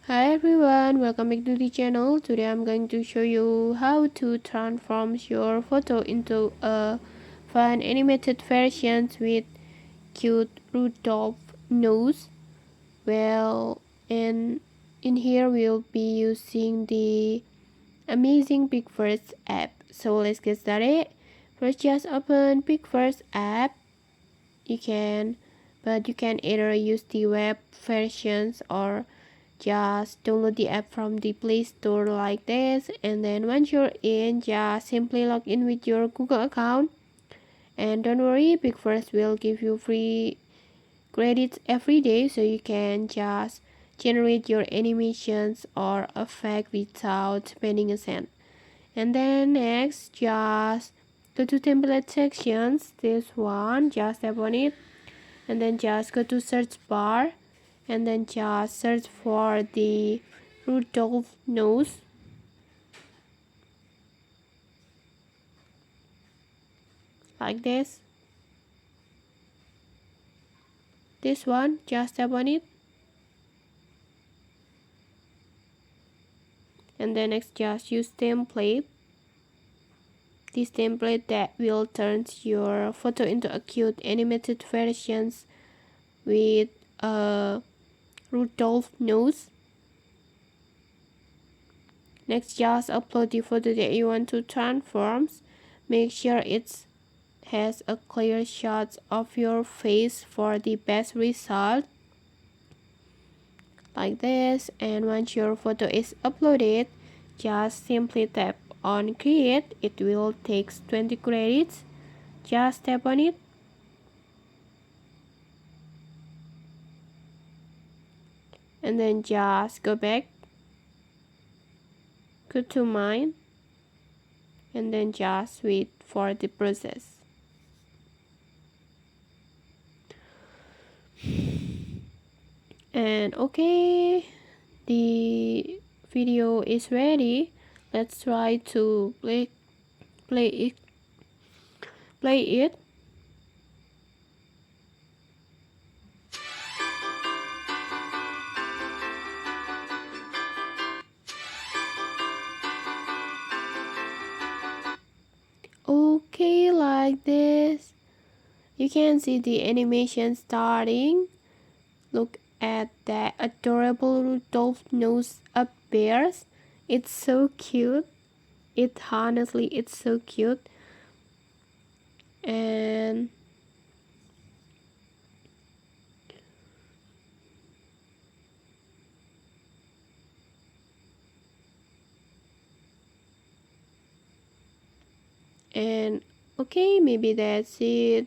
Hi everyone, welcome back to the channel. Today I'm going to show you how to transform your photo into a fun animated version with cute Rudolph nose. Well, and in here we'll be using the amazing Pixverse app. So let's get started. First, just open Pixverse app. You can either use the web versions or just download the app from the Play Store like this, and then once you're in, just simply log in with your Google account. And don't worry, Pixverse will give you free credits every day, so you can just generate your animations or effect without spending a cent. And then next, just go to template sections, this one, just tap on it, and then just go to search bar, and then just search for the Rudolph nose. Like this one, just tap on it, and then next just use template, this template that will turn your photo into a cute animated versions with a Rudolph nose. Next, just upload the photo that you want to transform. Make sure it has a clear shot of your face for the best result, like this. And once your photo is uploaded, just simply tap on create. It will take 20 credits. Just tap on it, and then just go back, go to mine, and then just wait for the process. And okay, the video is ready. Let's try to play it. Okay, like this. You can see the animation starting. Look at that adorable Rudolph nose appears. It's so cute. It's so cute. And okay, maybe that's it.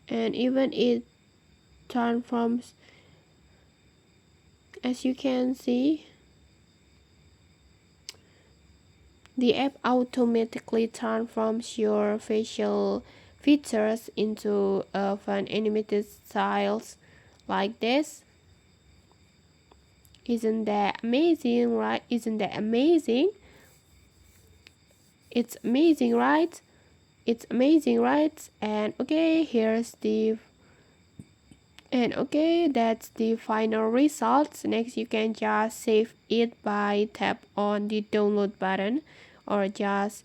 And even it transforms, as you can see, the app automatically transforms your facial features into fun animated styles like this. Isn't that amazing, right? Isn't that amazing? It's amazing, right? It's amazing, right? And okay, that's the final results. Next, you can just save it by tap on the download button, or just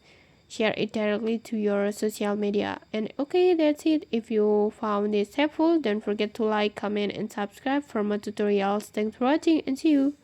share it directly to your social media. And okay, that's it. If you found this helpful, don't forget to like, comment, and subscribe for more tutorials. Thanks for watching, and see you.